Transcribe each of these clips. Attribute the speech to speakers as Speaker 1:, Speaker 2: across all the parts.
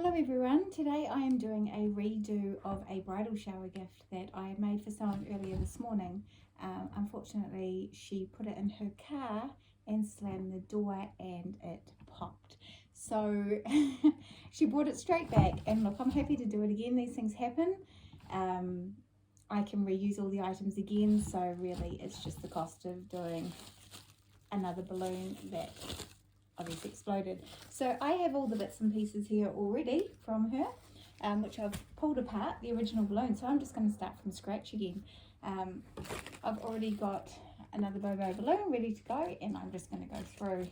Speaker 1: Hello everyone, today I am doing a redo of a bridal shower gift that I made for someone earlier this morning. Unfortunately, she put it in her car and slammed the door and it popped. So she brought it straight back, and look, I'm happy to do it again. These things happen. I can reuse all the items again, so really it's just the cost of doing another balloon that obviously exploded. So I have all the bits and pieces here already from her, which I've pulled apart, the original balloon. So I'm just going to start from scratch again. I've already got another Bobo balloon ready to go, and I'm just going to go through,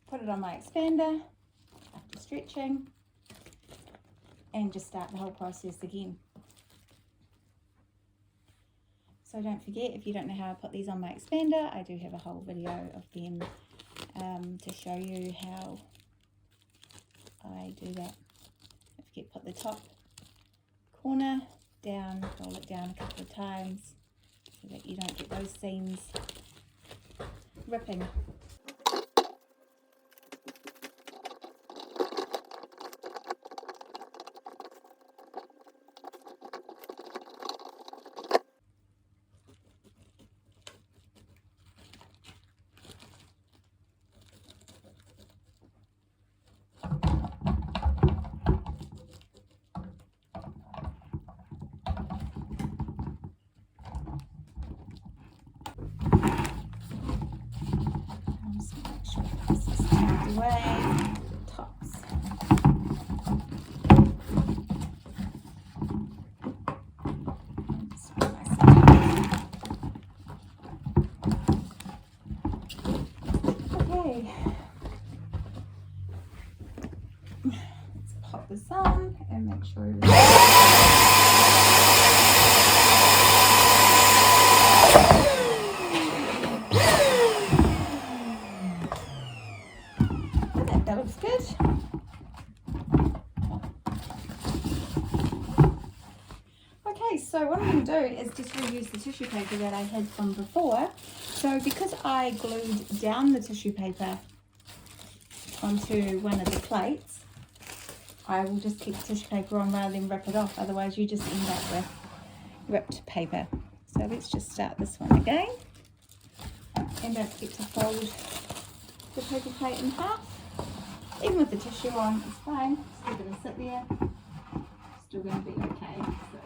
Speaker 1: put it on my expander after stretching, and just start the whole process again. So don't forget, if you don't know how I put these on my expander, I do have a whole video of them to show you how I do that. Don't forget, put the top corner down, roll it down a couple of times so that you don't get those seams ripping. Away tops. Okay, let's pop this on and make sure that looks good. Okay, so what I'm going to do is just reuse the tissue paper that I had from before. So because I glued down the tissue paper onto one of the plates, I will just keep the tissue paper on rather than rip it off. Otherwise you just end up with ripped paper. So let's just start this one again. And don't forget to fold the paper plate in half. Even with the tissue on, it's fine. Still going to sit there. Still going to be okay. So,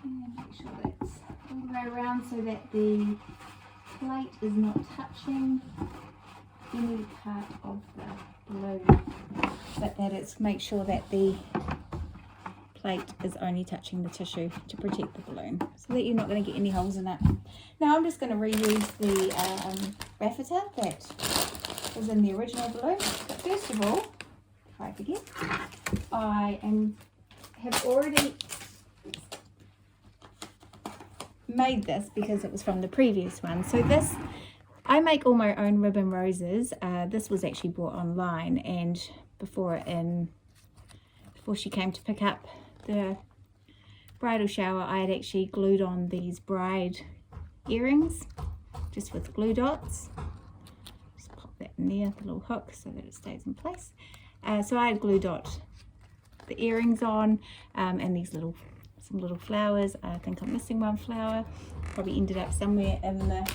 Speaker 1: and make sure that's all the way around so that the plate is not touching any part of the balloon, but that it's make sure that the plate is only touching the tissue to protect the balloon, so that you're not going to get any holes in it. Now I'm just going to reuse the raffia that was in the original balloon, but first of all, if I forget, have already made this because it was from the previous one. So this, I make all my own ribbon roses. This was actually bought online, and before she came to pick up the bridal shower, I had actually glued on these bride earrings just with glue dots. Just pop that in there, the little hook, so that it stays in place. So I had glue dot the earrings on, and these some little flowers. I think I'm missing one flower, probably ended up somewhere in the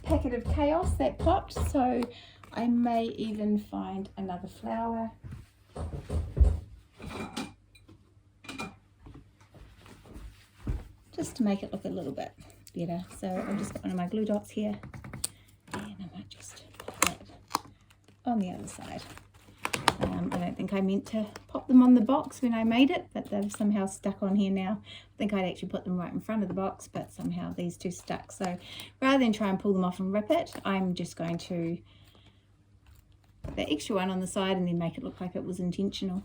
Speaker 1: packet of chaos that popped, so I may even find another flower. Just to make it look a little bit better. So I've just got one of my glue dots here, and I might just pop that on the other side. I don't think I meant to pop them on the box when I made it, but they've somehow stuck on here now. I think I'd actually put them right in front of the box, but somehow these two stuck. So rather than try and pull them off and rip it, I'm just going to put the extra one on the side and then make it look like it was intentional.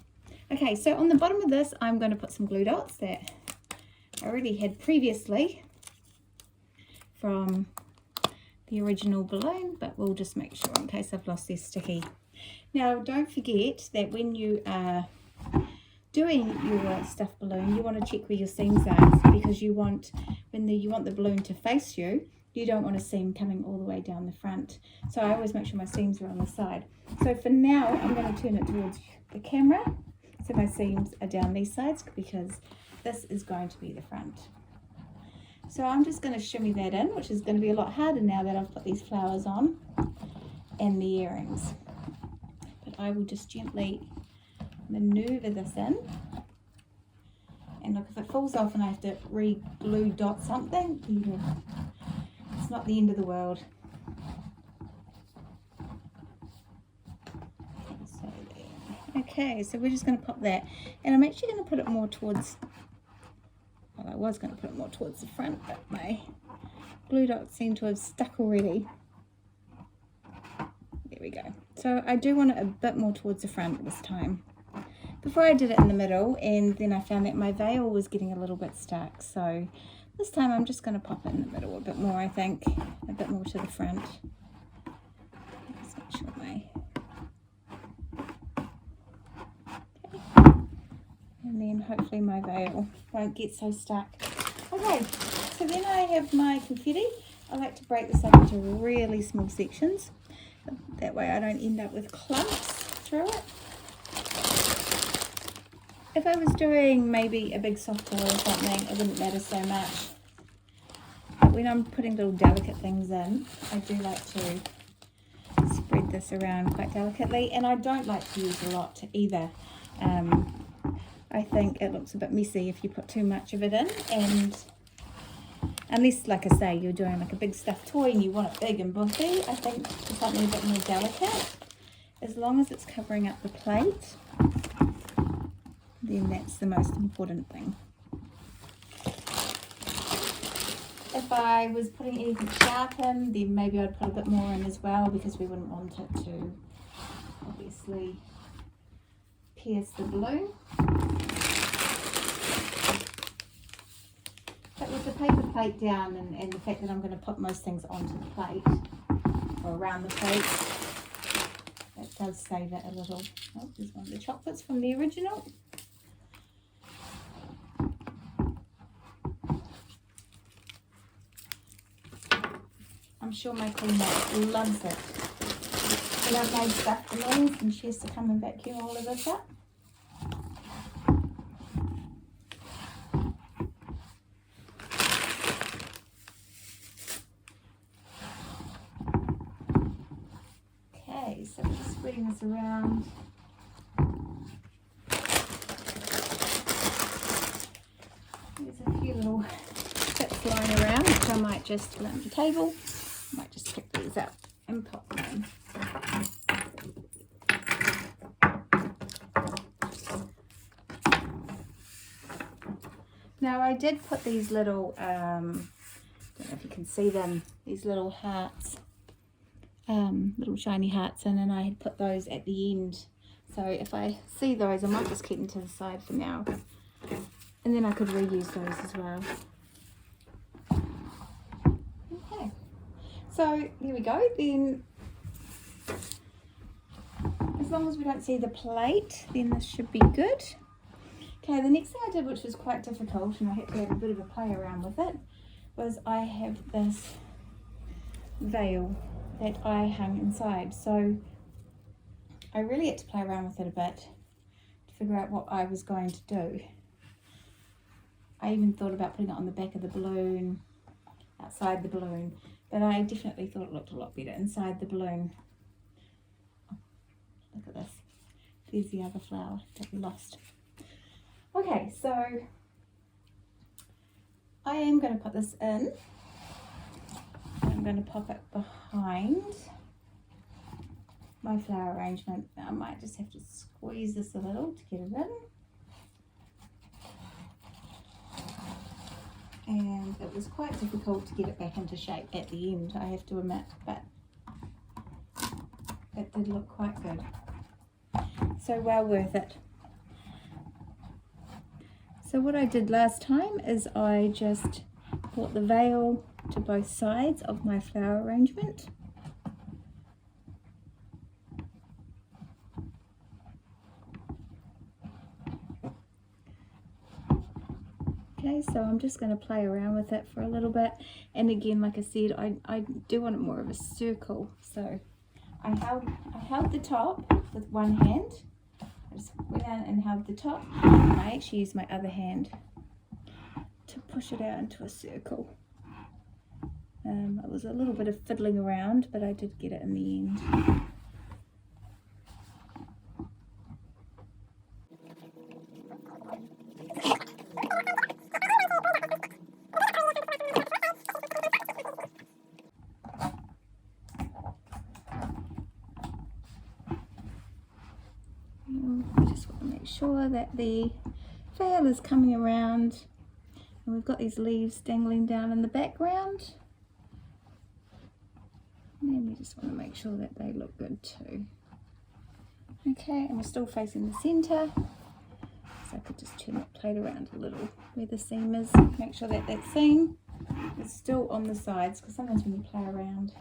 Speaker 1: Okay, so on the bottom of this, I'm going to put some glue dots that I already had previously from the original balloon, but we'll just make sure in case I've lost this sticky. Now don't forget that when you are doing your stuffed balloon, you want to check where your seams are, because you want the balloon to face you, you don't want a seam coming all the way down the front. So I always make sure my seams are on the side. So for now, I'm going to turn it towards the camera. So my seams are down these sides because this is going to be the front. So I'm just going to shimmy that in, which is going to be a lot harder now that I've put these flowers on and the earrings. But I will just gently maneuver this in. And look, if it falls off and I have to re-glue dot something, it's not the end of the world. Okay, so we're just going to pop that. And I'm actually going to put it more towards, well, I was going to put it more towards the front, but my glue dots seem to have stuck already. There we go. So I do want it a bit more towards the front this time. Before I did it in the middle, and then I found that my veil was getting a little bit stuck. So this time I'm just going to pop it in the middle a bit more, I think. A bit more to the front. Just make sure my... Okay. And then hopefully my veil won't get so stuck. Okay, so then I have my confetti. I like to break this up into really small sections. That way I don't end up with clumps through it. If I was doing maybe a big softball or something, it wouldn't matter so much. But when I'm putting little delicate things in, I do like to spread this around quite delicately. And I don't like to use a lot either. I think it looks a bit messy if you put too much of it in. And unless, like I say, you're doing like a big stuffed toy and you want it big and buffy, I think for something a bit more delicate, as long as it's covering up the plate, then that's the most important thing. If I was putting anything sharp in, then maybe I'd put a bit more in as well, because we wouldn't want it to obviously pierce the balloon. But with the paper plate down and the fact that I'm going to put most things onto the plate or around the plate, that does save it a little. Oh, there's one of the chocolates from the original. I'm sure my cleaner loves it. And I've made stuffed balloons and she has to come and vacuum all of this up. Okay, so we're just spreading this around. There's a few little bits lying around which I might just put on the table. I might just pick these up and pop them in. Now I did put these little, don't know if you can see them, these little hearts, little shiny hearts in, and I had put those at the end. So if I see those, I might just keep them to the side for now. And then I could reuse those as well. Okay, so here we go. Then as long as we don't see the plate, then this should be good. Okay, the next thing I did, which was quite difficult, and I had to have a bit of a play around with it, was I have this veil that I hung inside. So I really had to play around with it a bit to figure out what I was going to do. I even thought about putting it on the back of the balloon, outside the balloon, but I definitely thought it looked a lot better inside the balloon. Oh, look at this. There's the other flower that we lost. Okay, so I am going to put this in. I'm going to pop it behind my flower arrangement. Now I might just have to squeeze this a little to get it in. And it was quite difficult to get it back into shape at the end, I have to admit, but it did look quite good. So well worth it. So what I did last time is I just brought the veil to both sides of my flower arrangement. Okay, so I'm just going to play around with it for a little bit, and again, like I said, I do want it more of a circle, so I held the top with one hand. I just went down and held the top, and I actually used my other hand to push it out into a circle. It was a little bit of fiddling around, but I did get it in the end. I just want to make sure that the veil is coming around, and we've got these leaves dangling down in the background. And then we just want to make sure that they look good too. Okay, and we're still facing the center, so I could just turn that plate around a little where the seam is. Make sure that that seam is still on the sides, because sometimes when you play around,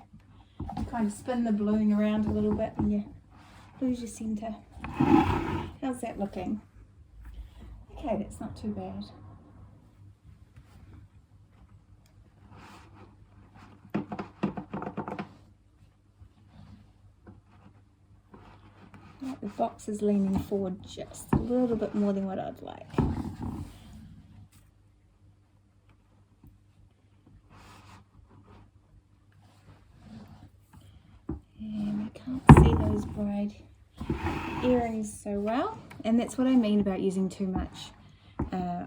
Speaker 1: you kind of spin the balloon around a little bit and you lose your center. How's that looking? Okay, that's not too bad. The box is leaning forward just a little bit more than what I'd like. And I can't see those bride earrings so well, and that's what I mean about using too much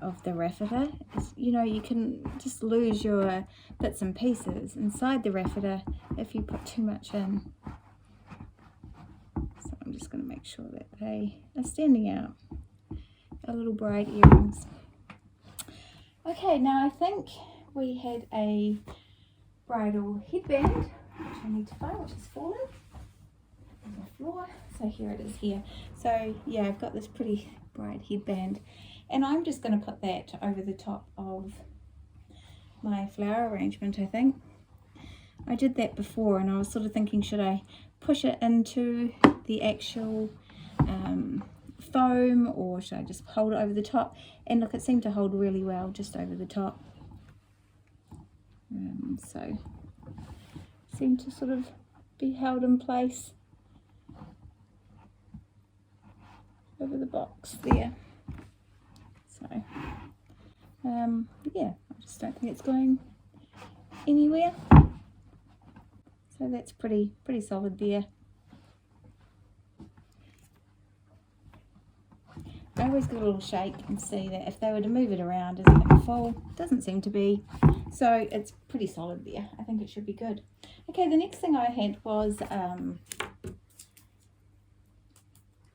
Speaker 1: of the raffia. You know, you can just lose your bits and pieces inside the raffia if you put too much in. So I'm just going to make sure that they are standing out, our little bride earrings. Okay, now I think we had a bridal headband, which I need to find, which has fallen on the floor. So here it is here. So yeah, I've got this pretty bride headband, and I'm just going to put that over the top of my flower arrangement, I think. I did that before, and I was sort of thinking, should I push it into the actual foam, or should I just hold it over the top? And look, it seemed to hold really well just over the top. So seemed to sort of be held in place over the box there. So yeah, I just don't think it's going anywhere. So that's pretty solid there. I always give it a little shake and see that if they were to move it around, is it going to fall? Doesn't seem to be. So it's pretty solid there. I think it should be good. Okay, the next thing I had was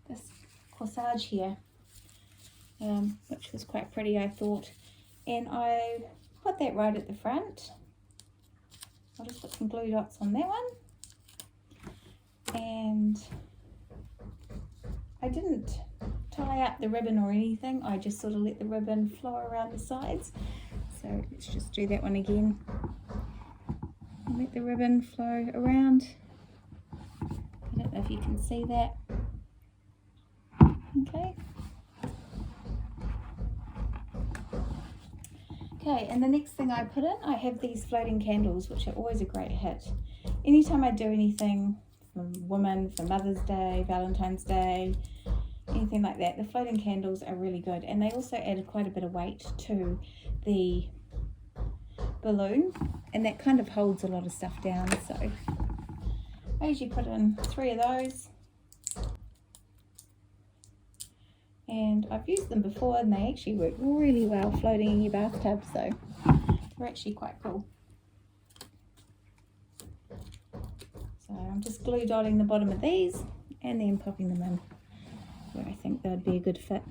Speaker 1: this corsage here, which was quite pretty, I thought. And I put that right at the front. I'll just put some glue dots on that one. And I didn't tie up the ribbon or anything. I just sort of let the ribbon flow around the sides. So let's just do that one again. And let the ribbon flow around. I don't know if you can see that. Okay. Okay, and the next thing I put in, I have these floating candles, which are always a great hit. Anytime I do anything for women, for Mother's Day, Valentine's Day, anything like that, the floating candles are really good. And they also added quite a bit of weight to the balloon, and that kind of holds a lot of stuff down. So I usually put in 3 of those. And I've used them before, and they actually work really well floating in your bathtub, so they're actually quite cool. So I'm just glue dotting the bottom of these and then popping them in where I think they would be a good fit.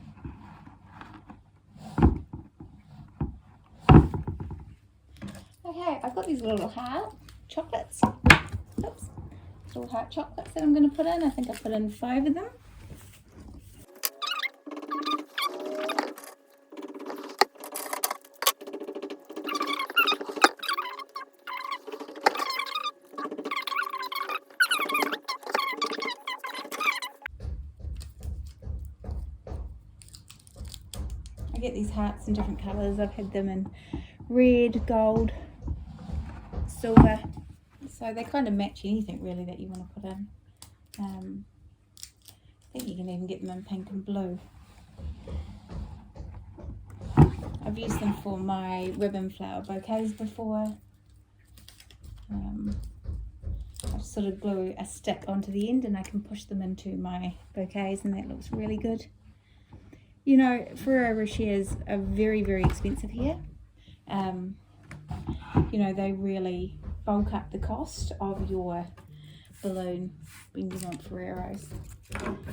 Speaker 1: Okay, I've got these little heart chocolates. Oops, little heart chocolates that I'm going to put in. I think I put in 5 of them. I get these hearts in different colours. I've had them in red, gold, silver, so they kind of match anything really that you want to put in. I think you can even get them in pink and blue. I've used them for my ribbon flower bouquets before. I sort of glue a stick onto the end and I can push them into my bouquets, and that looks really good. You know, Ferrero Rochers are very, very expensive here. You know, they really bulk up the cost of your balloon when you want Ferreros.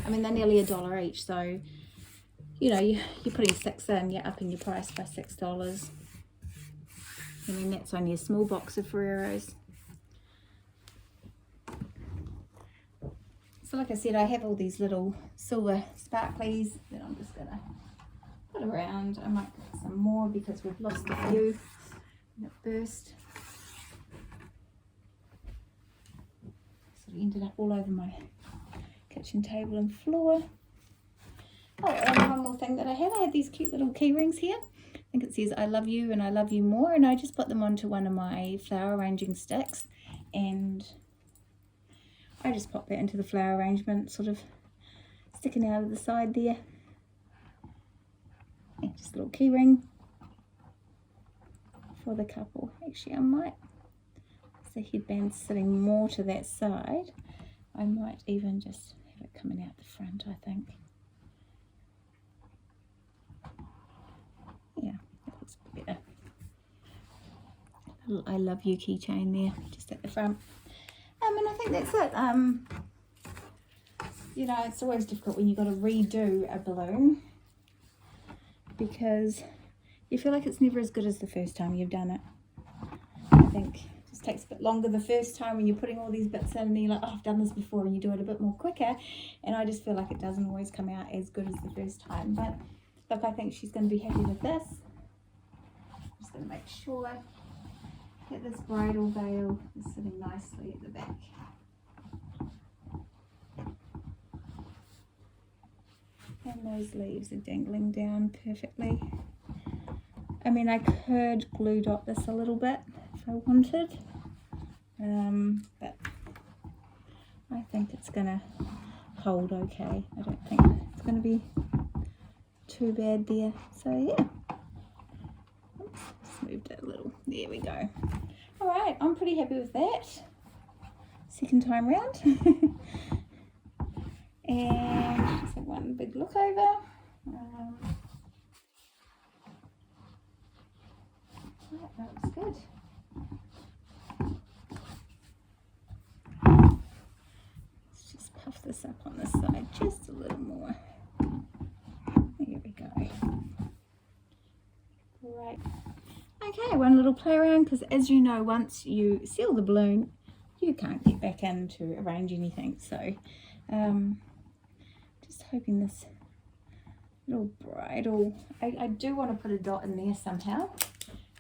Speaker 1: I mean, they're nearly $1 each, so you know, you're putting 6 in, you're upping your price by $6. I mean, that's only a small box of Ferreros. So like I said, I have all these little silver sparklies that I'm just gonna put around. I might put some more because we've lost a few and it burst. Sort of ended up all over my kitchen table and floor. Oh, and one more thing that I had these cute little key rings here. I think it says I love you and I love you more, and I just put them onto one of my flower arranging sticks, and I just pop that into the flower arrangement, sort of sticking out of the side there. And just a little key ring for the couple. Actually, I might, as the headband's sitting more to that side, I might even just have it coming out the front, I think. Yeah, that looks better. A little I love you keychain there, just at the front. And I think that's it. You know, it's always difficult when you've got to redo a balloon because you feel like it's never as good as the first time you've done it. I think it just takes a bit longer the first time when you're putting all these bits in and you're like, oh, I've done this before, and you do it a bit more quicker, and I just feel like it doesn't always come out as good as the first time. But look, I think she's going to be happy with this. I'm just going to make sure that this bridal veil is sitting nicely at the back. And those leaves are dangling down perfectly. I mean, I could glue dot this a little bit if I wanted, but I think it's going to hold okay. I don't think it's going to be too bad there. So yeah. Oops, just moved it a little. There we go. All right, I'm pretty happy with that. Second time round. And just have one big look over. That looks good. Let's just puff this up on this side just a little more. There we go. Great. Okay, one little play around, because as you know, once you seal the balloon, you can't get back in to arrange anything. So just hoping this little bridal, I do want to put a dot in there somehow.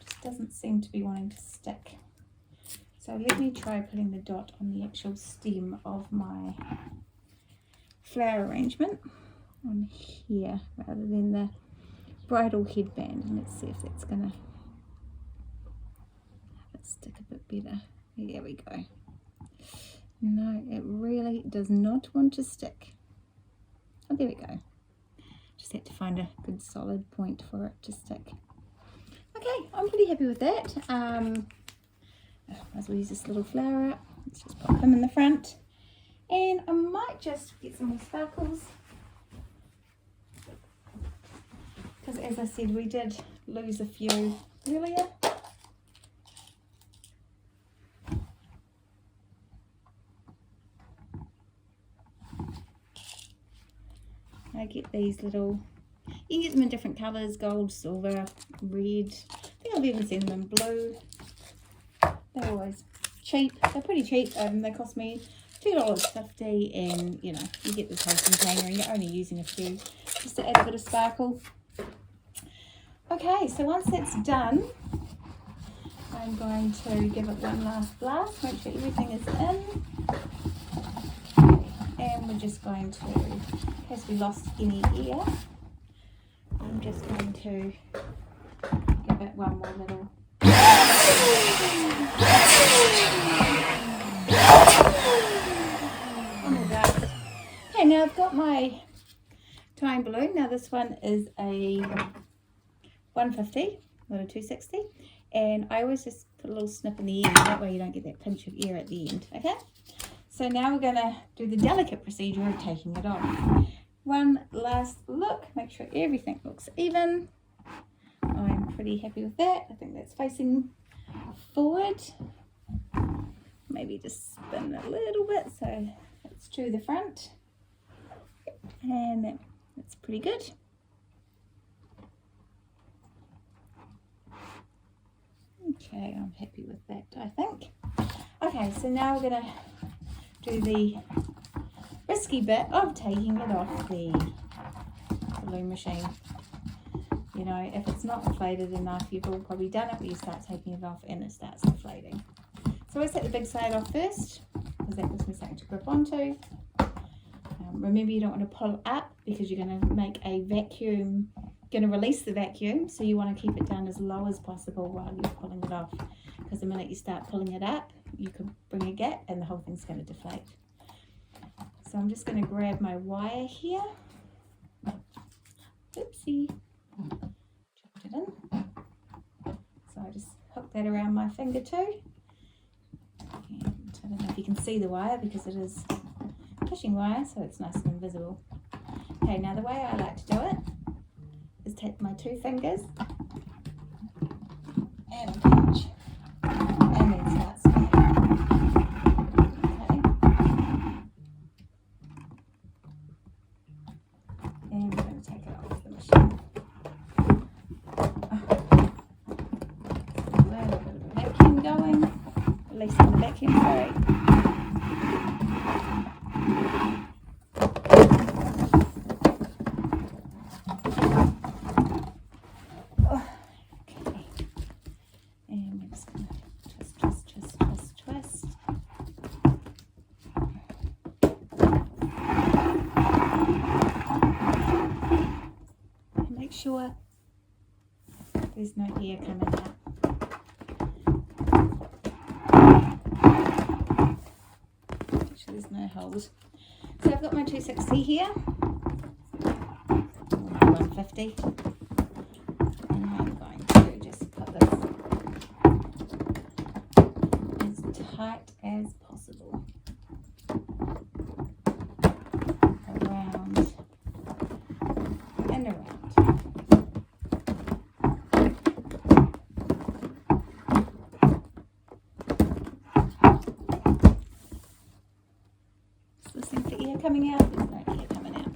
Speaker 1: Just doesn't seem to be wanting to stick. So let me try putting the dot on the actual stem of my flower arrangement on here rather than the bridal headband, and let's see if that's gonna have it stick a bit better. There we go. No, it really does not want to stick. Oh, there we go. Just had to find a good solid point for it to stick. Okay, I'm pretty happy with that. Might as well use this little flower up. Let's just pop them in the front. And I might just get some more sparkles, because as I said, we did lose a few earlier. I get these little, you can get them in different colours, gold, silver, red. I think I've even seen them in blue. They're always cheap. They're pretty cheap. They cost me $2.50, and you know, you get this whole container and you're only using a few just to add a bit of sparkle. Okay, so once that's done, I'm going to give it one last blast, make sure everything is in. And we're just going to, in case we lost any air, I'm just going to give it one more little. Okay, now I've got my tying balloon. Now this one is a 150, not a 260. And I always just put a little snip in the end. That way you don't get that pinch of air at the end, okay? So now we're going to do the delicate procedure of taking it off. One last look, make sure everything looks even. I'm pretty happy with that. I think that's facing forward. Maybe just spin a little bit so it's to the front. And that's pretty good. Okay, I'm happy with that, I think. Okay, so now we're going to do the risky bit of taking it off the balloon machine. You know, if it's not inflated enough, you've all probably done it, but you start taking it off and it starts inflating. So I set the big side off first, because that gives me something to grip onto. Remember, you don't want to pull up because you're going to make a vacuum, going to release the vacuum, so you want to keep it down as low as possible while you're pulling it off, because the minute you start pulling it up, you can bring a gap and the whole thing's going to deflate. So I'm just going to grab my wire here. Oopsie. Chopped it in. So I just hook that around my finger too. And I don't know if you can see the wire because it is fishing wire, so it's nice and invisible. Okay, now the way I like to do it is take my two fingers and pinch and then start spinning. Okay. And we're going to take it off the machine. A little bit of a vacuum going, releasing the vacuum, sorry. Sure there's no air coming out. Make sure there's no holes. So I've got my 260 here, my 150, and I'm going to just put this as tight as possible around and around. Coming out, there's no air coming out.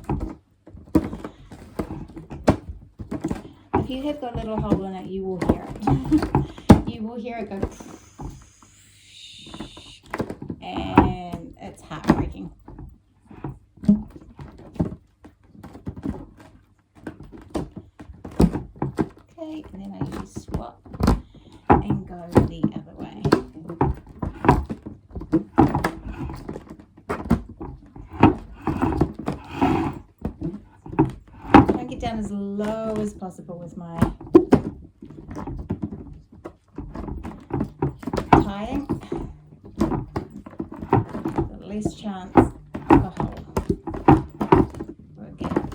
Speaker 1: If you have got a little hole in it, you will hear it. You will hear it go, and it's heartbreaking. Okay, and then I usually swap and go the other way. Down as low as possible with my tying, the least chance of a hole or a gap.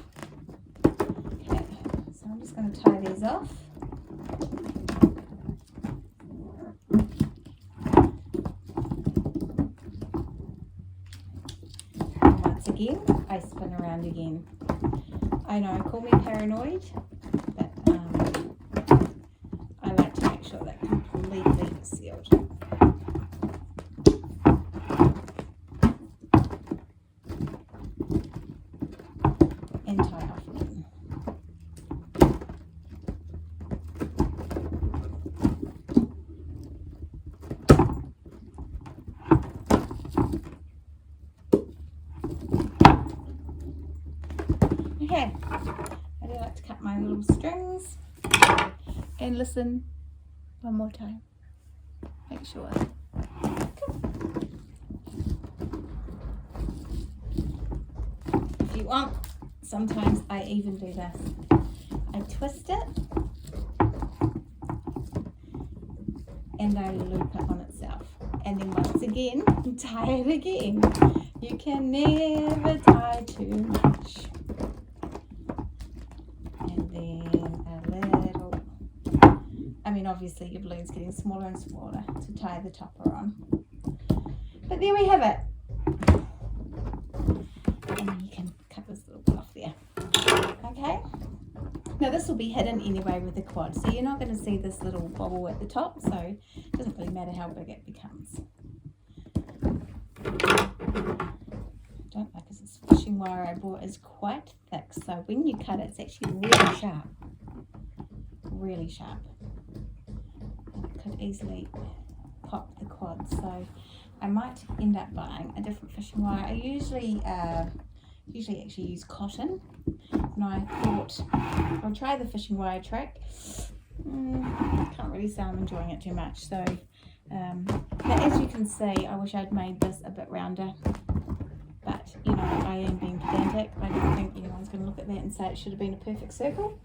Speaker 1: Okay, so I'm just going to tie these off. And once again, I spin around again. I know, call me paranoid, but I like to make sure they're completely sealed. And tie off again. Okay, I do like to cut my little strings and listen one more time. Make sure. If you want, sometimes I even do this. I twist it and I loop it on itself, and then once again tie it again. You can never tie too much. And then a little, I mean obviously your balloon's getting smaller and smaller to tie the topper on, but there we have it. And then you can cut this little bit off there. Okay, now this will be hidden anyway with the quad, so you're not going to see this little bobble at the top, so it doesn't really matter how big it becomes. Don't like this fishing wire I bought is quite thick, so when you cut it, it's actually really sharp. Really sharp. And it could easily pop the quad, so I might end up buying a different fishing wire. I usually actually use cotton, and I thought I'll try the fishing wire trick. Can't really say I'm enjoying it too much, so but as you can see, I wish I'd made this a bit rounder, but you know, I am being pedantic. I don't think anyone's going to look at that and say it should have been a perfect circle,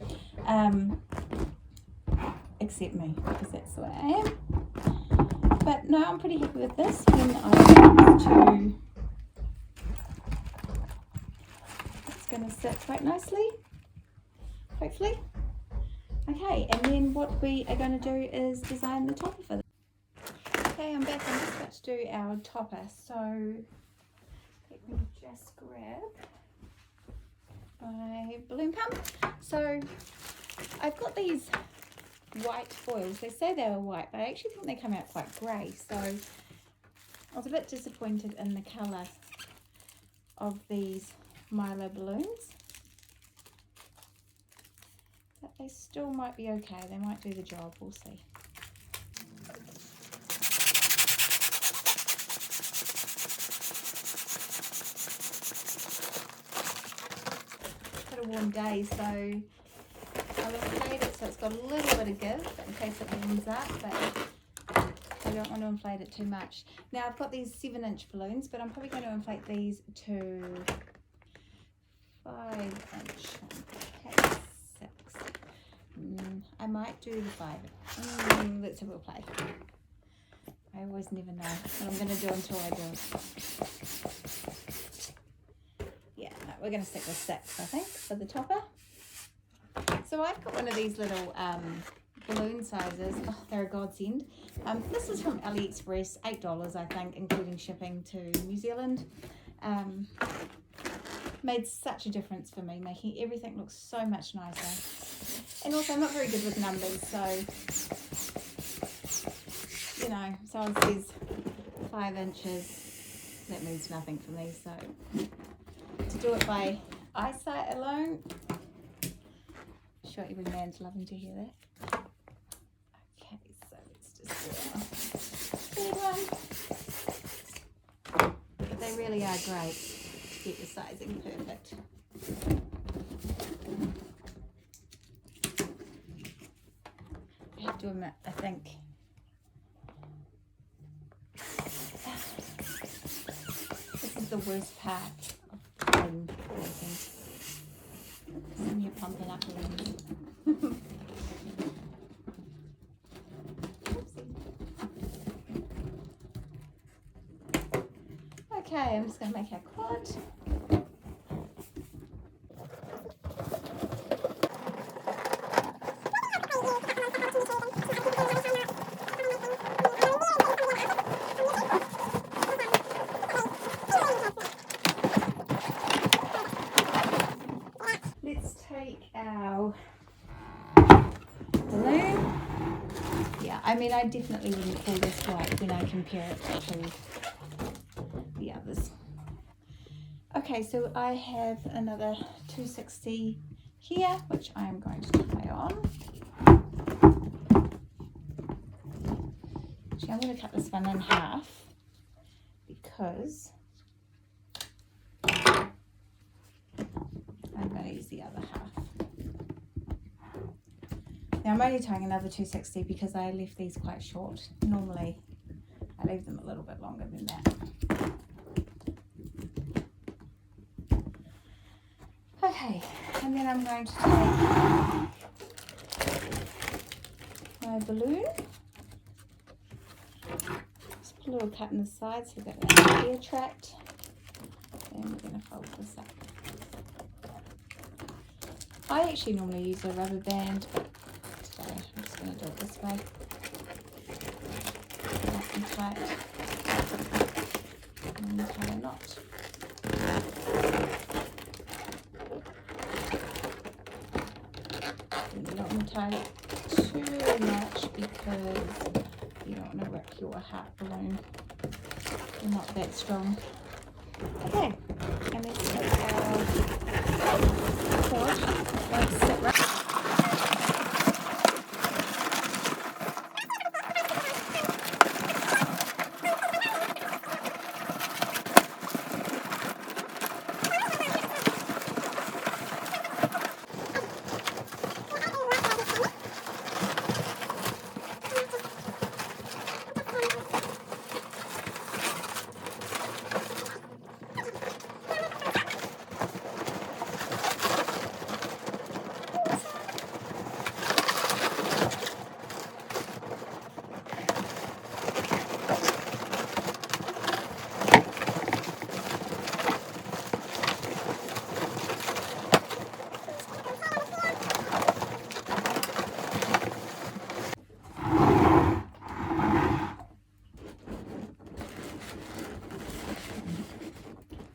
Speaker 1: except me, because that's the way I am. But no, I'm pretty happy with this. When I get to, it's going to sit quite nicely, hopefully. Okay, and then what we are going to do is design the topper for this. Okay, I'm back. I'm just about to do our topper, so let me just grab my balloon pump. So I've got these white foils. They say they were white, but I actually think they come out quite grey, so I was a bit disappointed in the colour of these Milo balloons, but they still might be okay. They might do the job, we'll see. A warm day, so I'll inflate it so it's got a little bit of give in case it warms up, but I don't want to inflate it too much. Now I've got these 7-inch balloons, but I'm probably going to inflate these to 5-inch. Okay, 6. I might do the 5. Let's have a little play. I always never know what I'm going to do until I do it. We're going to stick with 6, I think, for the topper. So I've got one of these little balloon sizes. Oh, they're a godsend. This was from AliExpress, $8 I think, including shipping to New Zealand. Made such a difference for me, making everything look so much nicer. And also I'm not very good with numbers, so, you know, so it says 5 inches. That means nothing for me, so to do it by eyesight alone, I'm sure every man's loving to hear that. Okay, so let's just do a big one. They really are great to get the sizing perfect. I have to admit, I think this is the worst part. When you're pumping up balloons. Okay, I'm just going to make our quad. Let's take our balloon. Yeah, I mean, I definitely wouldn't call this white when I compare it to the others. Okay, so I have another 260 here, which I'm going to tie on. Actually, I'm going to cut this one in half because I'm going to use the other half. Now I'm only tying another 260 because I left these quite short. Normally I leave them a little bit longer than that. Okay, and then I'm going to take my balloon. Just put a little cut in the side so that that air trapped. And we're going to fold this up. I actually normally use a rubber band, but today I'm just going to do it this way. Nice and tight. And tie a knot. And you don't want to tie it too much because you don't want to rip your heart balloon. They're not that strong. Okay, and let's take our cord. Let's sit right.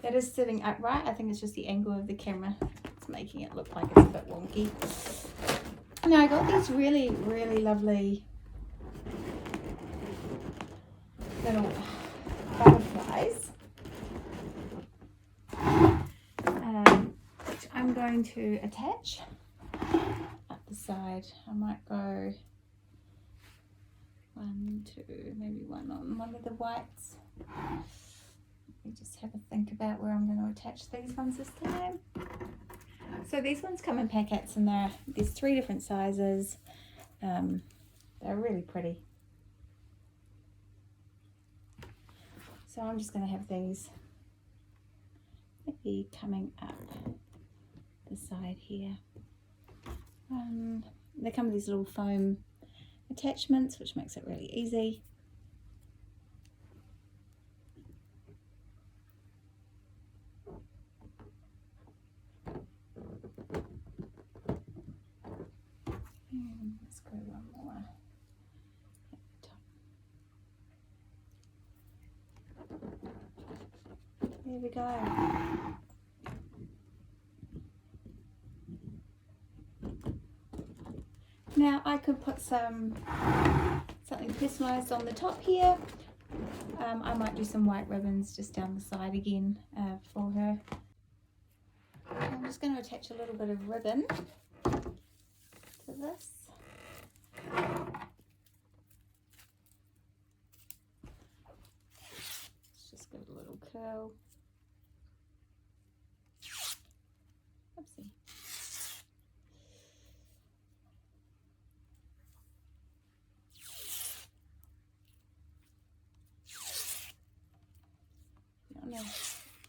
Speaker 1: That is sitting upright. I think it's just the angle of the camera. It's making it look like it's a bit wonky. Now I got these really, really lovely little butterflies, which I'm going to attach up the side. I might go 1, 2, maybe one on one of the whites. We just have a think about where I'm going to attach these ones this time. So these ones come in packets, and there's 3 different sizes. They're really pretty. So I'm just going to have these maybe coming up the side here. They come with these little foam attachments, which makes it really easy. Let's go one more at the top. There we go. Now I could put something personalised on the top here. I might do some white ribbons just down the side again for her. I'm just going to attach a little bit of ribbon to this. Let's just give it a little curl. Oopsie. You don't want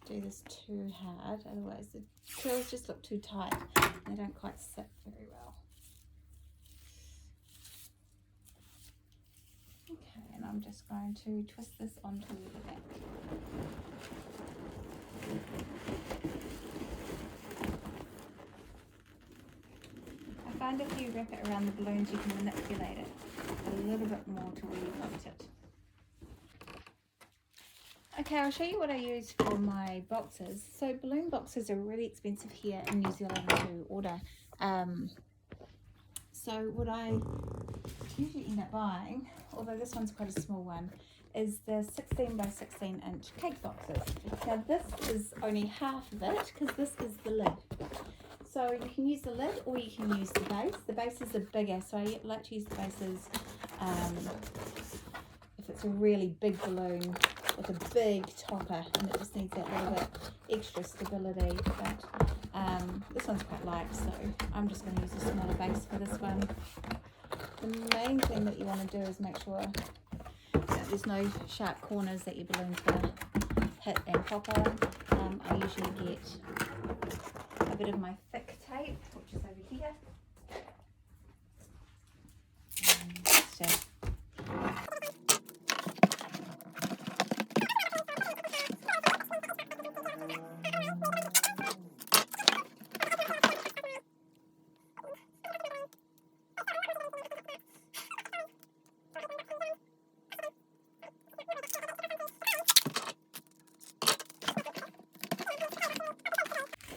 Speaker 1: to do this too hard, otherwise the curls just look too tight and they don't quite sit very well. Okay, and I'm just going to twist this onto the back. I find if you wrap it around the balloons, you can manipulate it a little bit more to where you want it. Okay, I'll show you what I use for my boxes. So balloon boxes are really expensive here in New Zealand to order. So what I usually end up buying, although this one's quite a small one, is the 16 by 16 inch cake boxes. Now this is only half of it because this is the lid. So you can use the lid or you can use the base. The bases are bigger, so I like to use the bases if it's a really big balloon with a big topper and it just needs that little bit extra stability. But this one's quite light, so I'm just going to use a smaller base for this one. The main thing that you want to do is make sure that there's no sharp corners that your balloon's going to hit and pop on. I usually get a bit of my thick tape, which is over here.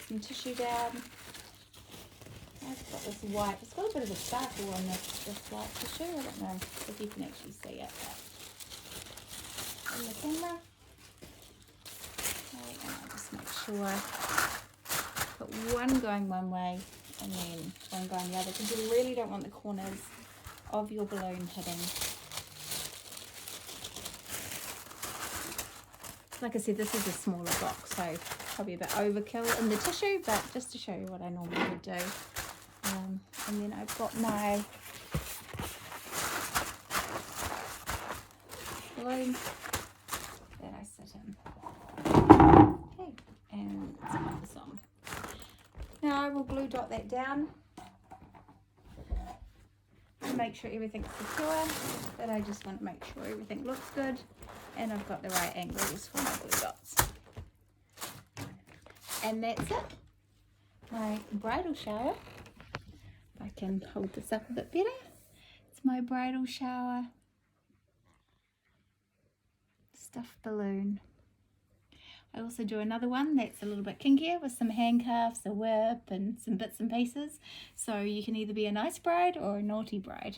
Speaker 1: some tissue down. I've got this white, it's got a bit of a sparkle on this white tissue. I don't know if you can actually see it in the camera. Okay, and I'll just make sure put one going one way and then one going the other, because you really don't want the corners of your balloon hitting. Like I said, this is a smaller box, so probably a bit overkill in the tissue, but just to show you what I normally would do. And then I've got my balloon that I sit in. Okay, and let's put this on. Now I will glue dot that down to make sure everything's secure, but I just want to make sure everything looks good and I've got the right angles for my glue dots. And that's it. My bridal shower. If I can hold this up a bit better. It's my bridal shower stuffed balloon. I also do another one that's a little bit kinkier with some handcuffs, a whip and some bits and pieces. So you can either be a nice bride or a naughty bride.